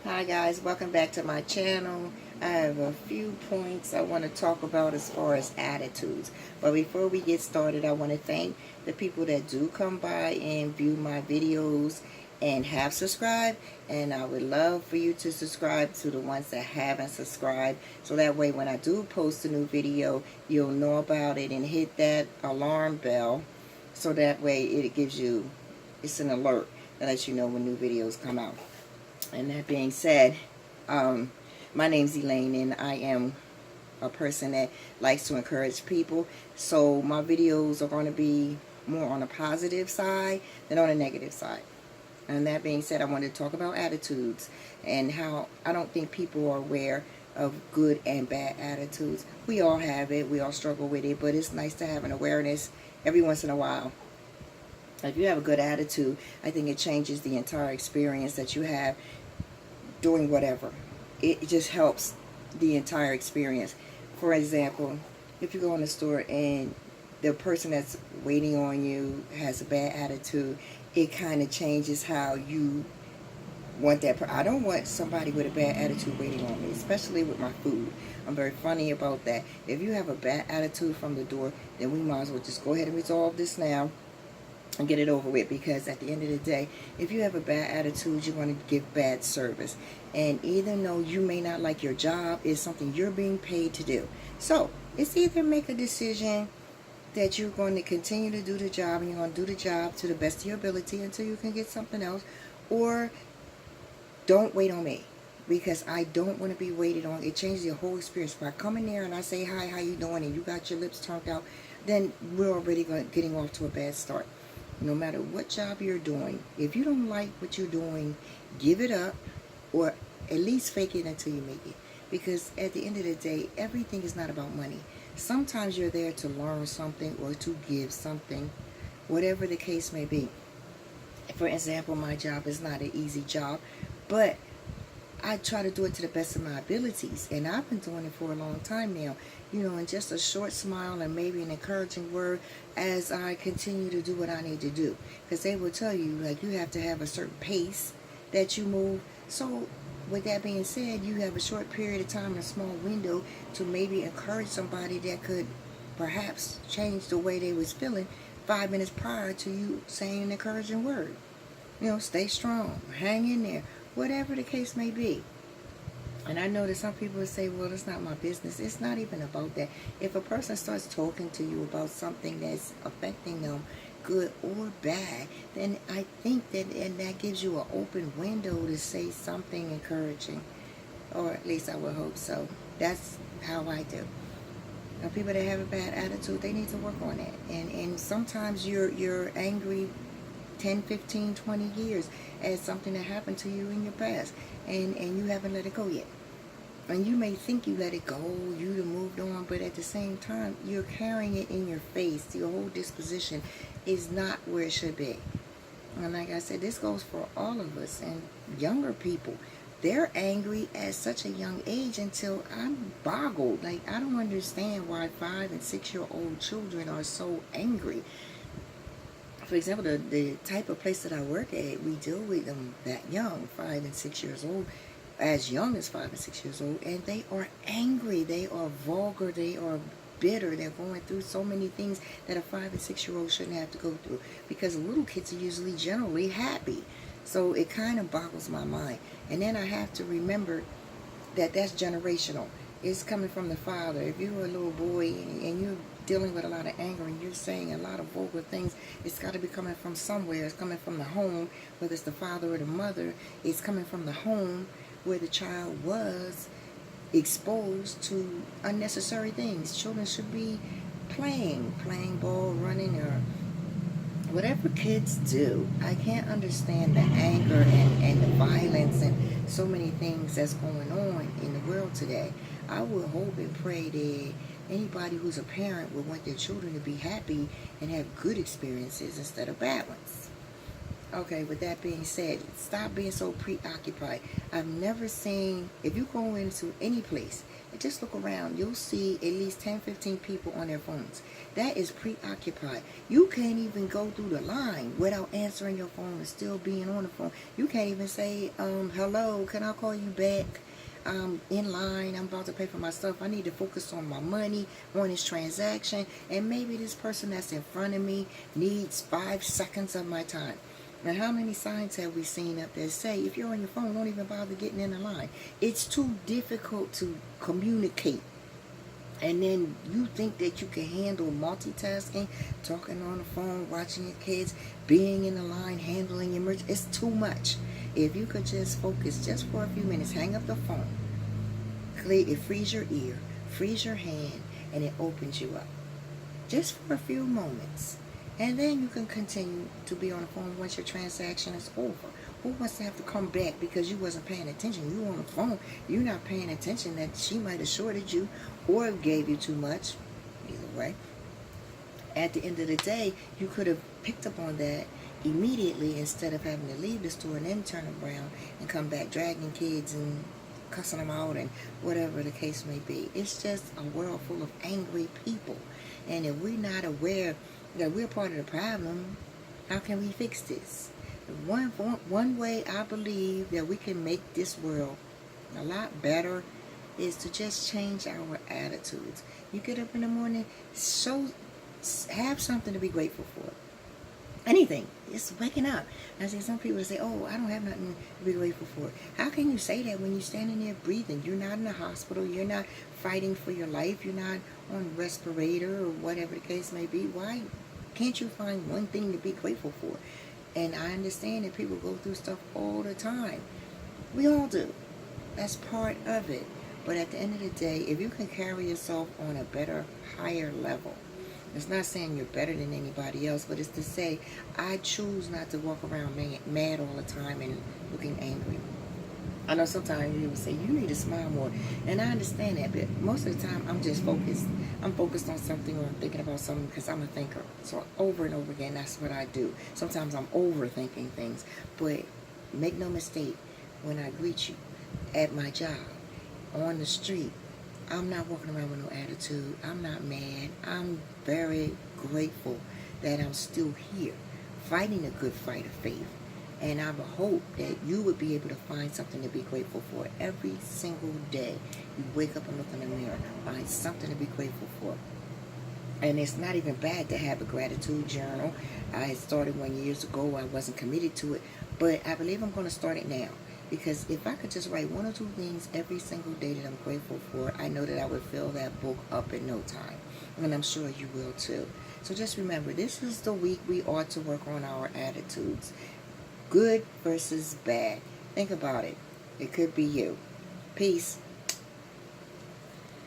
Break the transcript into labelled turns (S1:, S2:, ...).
S1: Hi guys, welcome back to my channel. I have a few points I want to talk about as far as attitudes. But before we get started, I want to thank the people that do come by and view my videos and have subscribed. And I would love for you to subscribe to the ones that haven't subscribed. So that way when I do post a new video, you'll know about it and hit that alarm bell. So that way it gives you, it's an alert that lets you know when new videos come out. And that being said, my name's Elaine, and I am a person that likes to encourage people. So my videos are going to be more on the positive side than on the negative side. And that being said, I want to talk about attitudes and how I don't think people are aware of good and bad attitudes. We all have it. We all struggle with it. But it's nice to have an awareness every once in a while. If you have a good attitude, I think it changes the entire experience that you have doing whatever. It just helps the entire experience. For example, if you go in the store and the person that's waiting on you has a bad attitude, it kind of changes how you want that. I don't want somebody with a bad attitude waiting on me, especially with my food. I'm very funny about that. If you have a bad attitude from the door, then we might as well just go ahead and resolve this now and get it over with, because at the end of the day, if you have a bad attitude, you're going to give bad service. And even though you may not like your job, it's something you're being paid to do. So it's either make a decision that you're going to continue to do the job and you're going to do the job to the best of your ability until you can get something else, or don't wait on me, because I don't want to be waited on. It changes your whole experience. If I come in there and I say, hi, how you doing, and you got your lips turned out, then we're already getting off to a bad start. No matter what job you're doing, if you don't like what you're doing, give it up, or at least fake it until you make it. Because at the end of the day, everything is not about money. Sometimes you're there to learn something or to give something, whatever the case may be. For example, my job is not an easy job, but I try to do it to the best of my abilities, and I've been doing it for a long time now. You know, and just a short smile and maybe an encouraging word as I continue to do what I need to do. Because they will tell you, like, you have to have a certain pace that you move. So with that being said, you have a short period of time, a small window to maybe encourage somebody that could perhaps change the way they was feeling 5 minutes prior to you saying an encouraging word. You know, stay strong, hang in there, whatever the case may be. And I know that some people would say, well, it's not my business. It's not even about that. If a person starts talking to you about something that's affecting them, good or bad, then I think that that gives you an open window to say something encouraging. Or at least I would hope so. That's how I do. Now, people that have a bad attitude, they need to work on that. And sometimes you're angry 10, 15, 20 years as something that happened to you in your past, and you haven't let it go yet. And you may think you let it go, you have moved on, but at the same time, you're carrying it in your face. Your whole disposition is not where it should be. And like I said, this goes for all of us. And younger people, they're angry at such a young age until I'm boggled. Like, I don't understand why 5- and 6-year-old children are so angry. For example, the type of place that I work at, we deal with them that young, 5 and 6 years old, as young as 5 and 6 years old, and they are angry, they are vulgar, they are bitter, they're going through so many things that a 5 and 6-year-old shouldn't have to go through, because little kids are usually generally happy. So it kind of boggles my mind. And then I have to remember that that's generational. It's coming from the father. If you're a little boy and you're dealing with a lot of anger and you're saying a lot of vulgar things, it's got to be coming from somewhere. It's coming from the home, whether it's the father or the mother. It's coming from the home where the child was exposed to unnecessary things. Children should be playing ball, running, or whatever kids do. I can't understand the anger and the violence and so many things that's going on in the world today. I would hope and pray that anybody who's a parent would want their children to be happy and have good experiences instead of bad ones. Okay, with that being said, stop being so preoccupied. I've never seen, if you go into any place just look around. You'll see at least 10, 15 people on their phones. That is preoccupied. You can't even go through the line without answering your phone and still being on the phone. You can't even say, hello, can I call you back? I'm in line. I'm about to pay for my stuff. I need to focus on my money, on this transaction. And maybe this person that's in front of me needs 5 seconds of my time. Now, how many signs have we seen up there say, if you're on your phone, don't even bother getting in the line? It's too difficult to communicate. And then you think that you can handle multitasking, talking on the phone, watching your kids, being in the line, handling emergency. It's too much. If you could just focus just for a few minutes, hang up the phone, it frees your ear, frees your hand, and it opens you up. Just for a few moments. And then you can continue to be on the phone once your transaction is over. Who wants to have to come back because you wasn't paying attention? You on the phone, you're not paying attention that she might have shorted you or gave you too much. Either way. At the end of the day, you could have picked up on that immediately instead of having to leave the store and then turn around and come back dragging kids and cussing them out and whatever the case may be. It's just a world full of angry people. And if we're not aware that we're part of the problem, how can we fix this? One way I believe that we can make this world a lot better is to just change our attitudes. You get up in the morning, have something to be grateful for. Anything. It's waking up. I see some people say, oh, I don't have nothing to be grateful for. How can you say that when you're standing there breathing? You're not in the hospital. You're not fighting for your life. You're not on respirator or whatever the case may be. Why can't you find one thing to be grateful for? And I understand that people go through stuff all the time. We all do. That's part of it. But at the end of the day, if you can carry yourself on a better, higher level, it's not saying you're better than anybody else, but it's to say, I choose not to walk around mad all the time and looking angry. I know sometimes you would say, you need to smile more. And I understand that, but most of the time, I'm just focused. I'm focused on something or I'm thinking about something because I'm a thinker. So over and over again, that's what I do. Sometimes I'm overthinking things. But make no mistake, when I greet you at my job, on the street, I'm not walking around with no attitude. I'm not mad. I'm very grateful that I'm still here, fighting a good fight of faith. And I would hope that you would be able to find something to be grateful for every single day. You wake up and look in the mirror, find something to be grateful for. And it's not even bad to have a gratitude journal. I started 1 year ago. I wasn't committed to it, but I believe I'm going to start it now. Because if I could just write 1 or 2 things every single day that I'm grateful for, I know that I would fill that book up in no time. And I'm sure you will too. So just remember, this is the week we ought to work on our attitudes. Good versus bad. Think about it. It could be you. Peace.